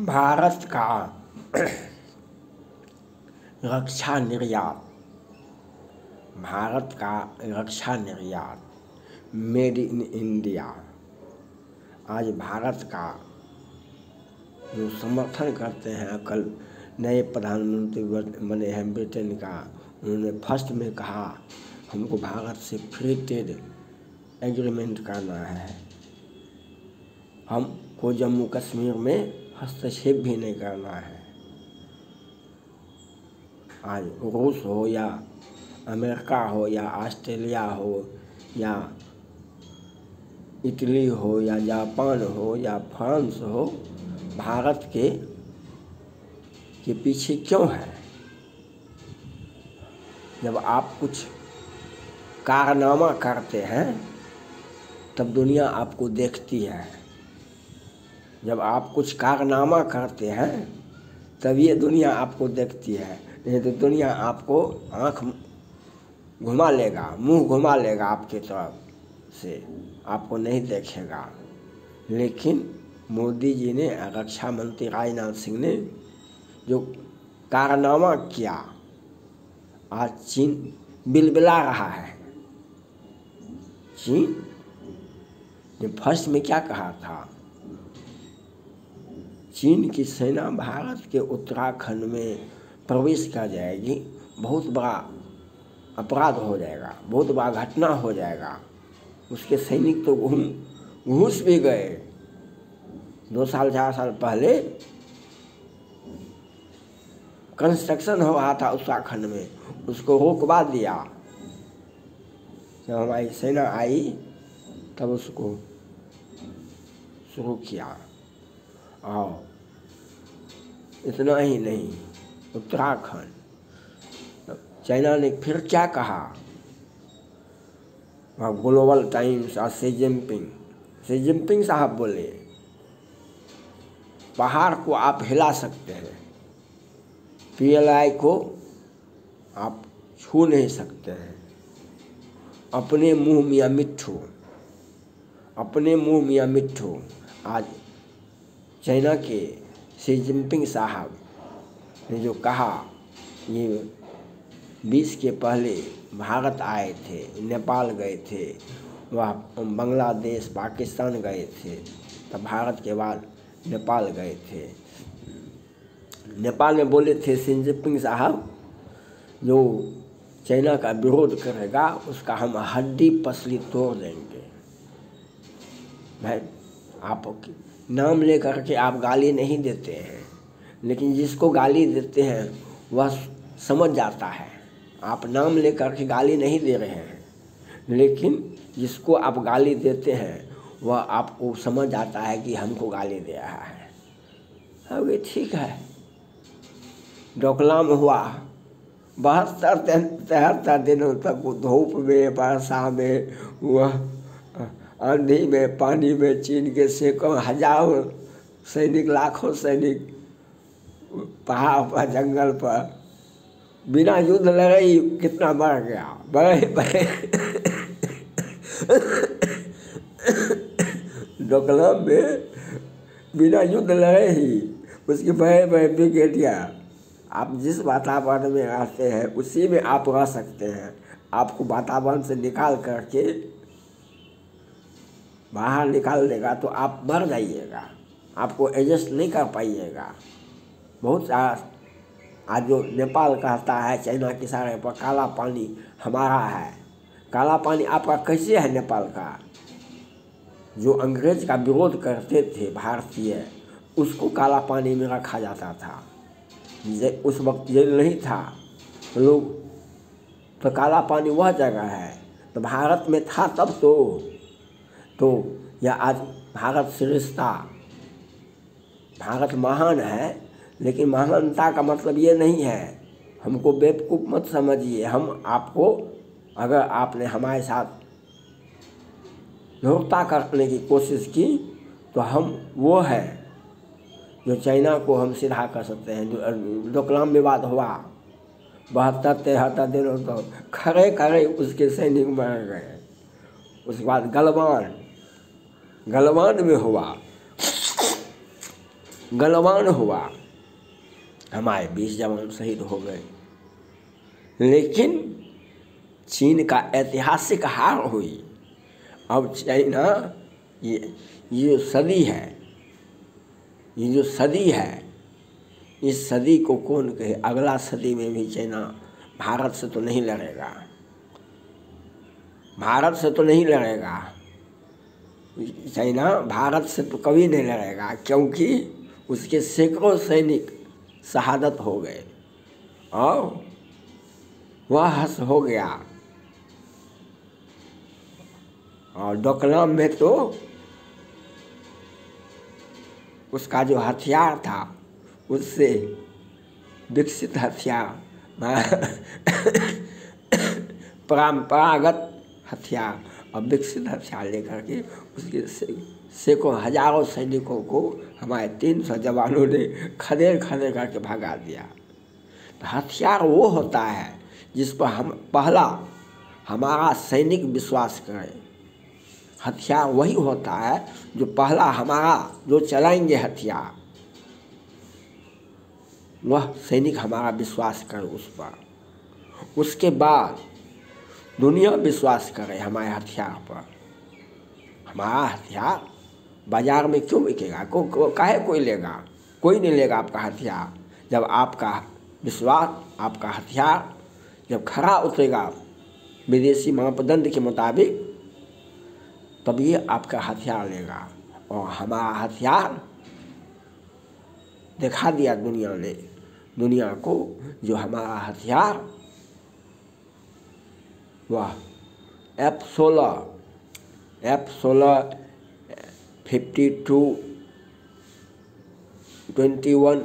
भारत का रक्षा निर्यात, भारत का रक्षा निर्यात मेड इन इंडिया आज भारत का जो समर्थन करते हैं। कल नए प्रधानमंत्री बने हैं ब्रिटेन का, उन्होंने फर्स्ट में कहा हमको भारत से फ्री ट्रेड एग्रीमेंट करना है, हमको जम्मू कश्मीर में हस्तक्षेप भी नहीं करना है। आज रूस हो या अमेरिका हो या ऑस्ट्रेलिया हो या इटली हो या जापान हो या फ्रांस हो, भारत के पीछे क्यों है? जब आप कुछ कारनामा करते हैं तब दुनिया आपको देखती है। जब आप कुछ कारनामा करते हैं तब ये दुनिया आपको देखती है, नहीं तो दुनिया आपको आँख घुमा लेगा, मुंह घुमा लेगा आपके तरफ से, आपको नहीं देखेगा। लेकिन मोदी जी ने, रक्षा मंत्री राजनाथ सिंह ने जो कारनामा किया, आज चीन बिलबिला रहा है। चीन ने फर्स्ट में क्या कहा था? चीन की सेना भारत के उत्तराखंड में प्रवेश कर जाएगी, बहुत बड़ा अपराध हो जाएगा, बहुत बड़ा घटना हो जाएगा। उसके सैनिक तो घुस भी गए। 2 साल 4 साल पहले कंस्ट्रक्शन हो रहा था उत्तराखंड में, उसको रोकवा दिया। जब हमारी सेना आई तब उसको शुरू किया। और इतना ही नहीं, उत्तराखंड, चाइना ने फिर क्या कहा? ग्लोबल टाइम्स और शी जिनपिंग साहब बोले पहाड़ को आप हिला सकते हैं, PLI को आप छू नहीं सकते हैं। अपने मुंह मियाँ मिट्ठू, अपने मुंह मियाँ मिट्ठू। आज चाइना के शी जिनपिंग साहब ने जो कहा, ये 20 के पहले भारत आए थे, नेपाल गए थे, वह बांग्लादेश पाकिस्तान गए थे, तब भारत के बाद नेपाल गए थे। नेपाल में बोले थे शी जिनपिंग साहब, जो चाइना का विरोध करेगा उसका हम हड्डी पसली तोड़ देंगे। भाई, आप नाम लेकर के आप गाली नहीं देते हैं, लेकिन जिसको गाली देते हैं वह समझ जाता है। आप नाम लेकर के गाली नहीं दे रहे हैं, लेकिन जिसको आप गाली देते हैं वह आपको समझ जाता है कि हमको गाली दे रहा है। अब ये ठीक है, डोकलाम हुआ 72-73 दिनों तक धूप में, वर्षा में, वह आंधी में, पानी में, चीन के सैकड़ों हजारों सैनिक, लाखों सैनिक पहाड़ पर, जंगल पर बिना युद्ध लड़े ही कितना मर गया। बड़े डोकलाम में बिना युद्ध लड़े ही उसकी बड़े ब्रिगेडियर। आप जिस वातावरण में रहते हैं उसी में आप रह सकते हैं। आपको वातावरण से निकाल करके बाहर निकाल देगा तो आप मर जाइएगा, आपको एडजस्ट नहीं कर पाइएगा। बहुत सारा आज जो नेपाल कहता है चाइना के सारे पर काला पानी हमारा है, काला पानी आपका कैसे है? नेपाल का जो अंग्रेज का विरोध करते थे भारतीय, उसको काला पानी में रखा जाता था। उस वक्त जेल नहीं था लोग, तो काला पानी वह जगह है। तो भारत में था तब तो यह आज भारत श्रेष्ठता, भारत महान है, लेकिन महानता का मतलब ये नहीं है, हमको बेवकूफ़ मत समझिए। हम आपको, अगर आपने हमारे साथ धोखा करने की कोशिश की तो हम वो है जो चाइना को हम सीधा कर सकते हैं। जो डोकलाम विवाद हुआ 72-73 दिनों तो खड़े उसके सैनिक मर गए। उसके बाद गलवान में हुआ, गलवान हुआ, हमारे 20 जवान शहीद हो गए, लेकिन चीन का ऐतिहासिक हार हुई। अब चाइना ये सदी है, ये जो सदी है, इस सदी को कौन कहे। अगला सदी में भी चाइना भारत से तो नहीं लड़ेगा, भारत से तो नहीं लड़ेगा, चाइना भारत से तो कभी नहीं लड़ेगा, क्योंकि उसके सैकड़ों सैनिक शहादत हो गए और वह हस हो गया। और डोकलाम में तो उसका जो हथियार था, उससे विकसित हथियार, परंपरागत हथियार और विकसित हथियार लेकर के उसके सैकड़ों हजारों सैनिकों को हमारे 300 जवानों ने खदेड़ खदेड़ करके भगा दिया। तो हथियार वो होता है जिस पर हम पहला हमारा सैनिक विश्वास करे। हथियार वही होता है जो पहला हमारा जो चलाएंगे हथियार, वह सैनिक हमारा विश्वास करे उस पर, उसके बाद दुनिया विश्वास करे हमारे हथियार पर। हमारा हथियार बाजार में क्यों बिकेगा? काहे कोई लेगा? कोई नहीं लेगा आपका हथियार। जब आपका विश्वास, आपका हथियार जब खरा उतरेगा विदेशी मापदंड के मुताबिक, तब ये आपका हथियार लेगा। और हमारा हथियार दिखा दिया दुनिया ने, दुनिया को, जो हमारा हथियार वह F-16, F-22, 21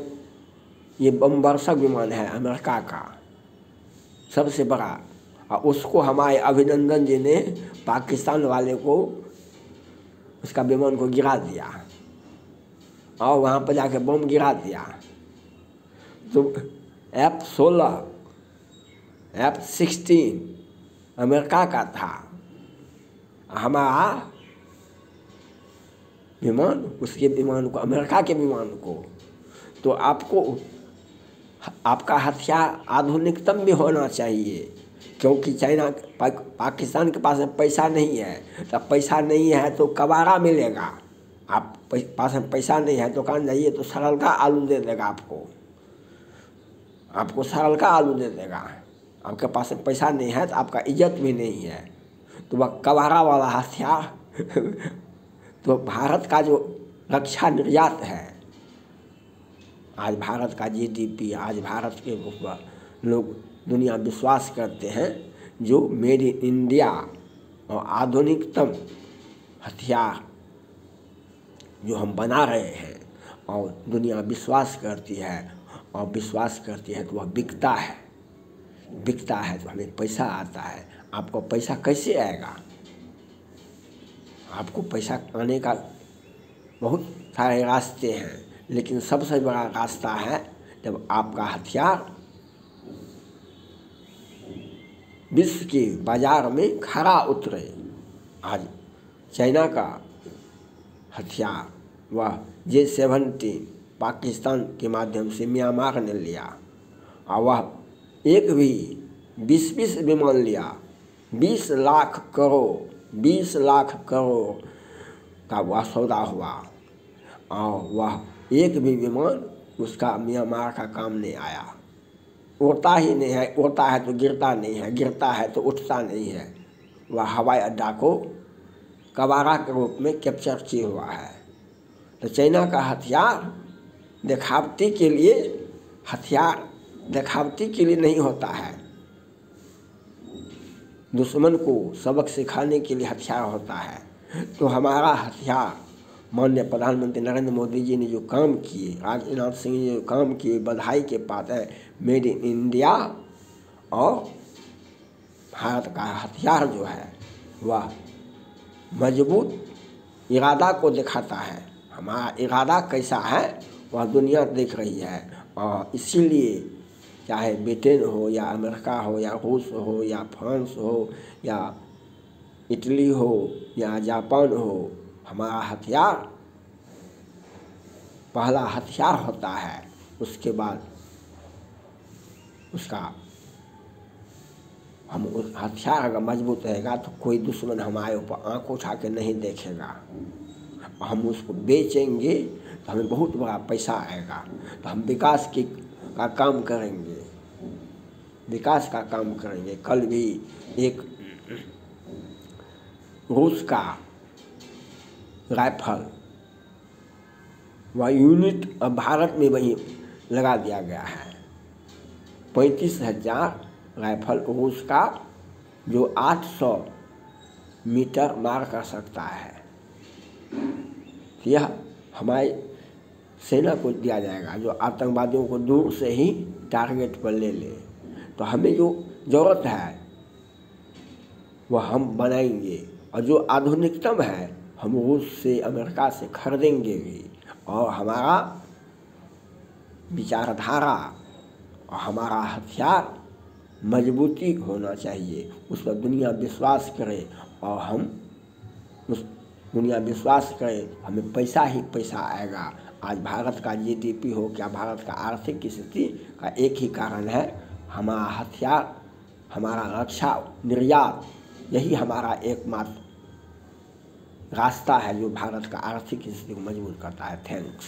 ये बमवर्षक विमान है अमेरिका का सबसे बड़ा। और उसको हमारे अभिनंदन जी ने पाकिस्तान वाले को, उसका विमान को गिरा दिया और वहाँ पर जाके बम गिरा दिया। तो F-16, F-16 अमेरिका का था, हमारा विमान उसके विमान को, अमेरिका के विमान को। तो आपको आपका हथियार आधुनिकतम भी होना चाहिए, क्योंकि चाइना पाकिस्तान के पास में पैसा नहीं है। तब पैसा नहीं है तो कबाड़ा मिलेगा। आप पास में पैसा नहीं है, दुकान जाइए तो सरल का आलू दे देगा आपको सरल का आलू दे देगा। आपके पास में पैसा नहीं है तो आपका इज्जत भी नहीं है, तो वह कबाड़ा वाला हथियार तो भारत का जो रक्षा निर्यात है, आज भारत का GDP, आज भारत के लोग दुनिया विश्वास करते हैं जो मेड इन इंडिया और आधुनिकतम हथियार जो हम बना रहे हैं और दुनिया विश्वास करती है, और विश्वास करती है तो वह बिकता है, बिकता है तो हमें पैसा आता है। आपको पैसा कैसे आएगा? आपको पैसा आने का बहुत सारे रास्ते हैं, लेकिन सबसे बड़ा रास्ता है जब आपका हथियार विश्व के बाजार में खरा उतरे। आज चाइना का हथियार वह J-17 पाकिस्तान के माध्यम से म्यांमार ने लिया, और वह एक भी 20 विमान लिया। 20 लाख करोड़ का वह सौदा हुआ, और वह एक भी विमान उसका म्यांमार का काम नहीं आया। उड़ता ही नहीं है, उड़ता है तो गिरता नहीं है, गिरता है तो उठता नहीं है। वह हवाई अड्डा को कबाड़ा के रूप में कैप्चर किया हुआ है। तो चाइना का हथियार दिखावटी के लिए, हथियार दिखावटी के लिए नहीं होता है, दुश्मन को सबक सिखाने के लिए हथियार होता है। तो हमारा हथियार माननीय प्रधानमंत्री नरेंद्र मोदी जी ने जो काम किए, राजनाथ सिंह जी ने जो काम किए, बधाई के पात्र है। मेड इन इंडिया और भारत का हथियार जो है वह मजबूत इरादा को दिखाता है। हमारा इरादा कैसा है वह दुनिया देख रही है, और इसीलिए चाहे ब्रिटेन हो या अमेरिका हो या रूस हो या फ्रांस हो या इटली हो या जापान हो, हमारा हथियार पहला हथियार होता है, उसके बाद उसका हम उस हथियार अगर मजबूत रहेगा तो कोई दुश्मन हमारे ऊपर आँख उठा के नहीं देखेगा। हम उसको बेचेंगे तो हमें बहुत बड़ा पैसा आएगा, तो हम विकास का काम करेंगे, विकास का काम करेंगे। कल भी एक रूस का राइफल वह यूनिट अब भारत में वही लगा दिया गया है। 35,000 राइफल रूस का, जो 800 मीटर मार कर सकता है। यह हमारी सेना को दिया जाएगा, जो आतंकवादियों को दूर से ही टारगेट पर ले ले। तो हमें जो ज़रूरत है वह हम बनाएंगे, और जो आधुनिकतम है हम रूस से, अमेरिका से खरीदेंगे भी। और हमारा विचारधारा और हमारा हथियार मजबूती होना चाहिए, उस पर दुनिया विश्वास करे, और हम उस दुनिया विश्वास करे, हमें पैसा ही पैसा आएगा। आज भारत का GDP हो क्या, भारत का आर्थिक स्थिति का एक ही कारण है, हमारा हथियार, हमारा रक्षा निर्यात, यही हमारा एकमात्र रास्ता है जो भारत का आर्थिक स्थिति को मजबूत करता है। थैंक्स।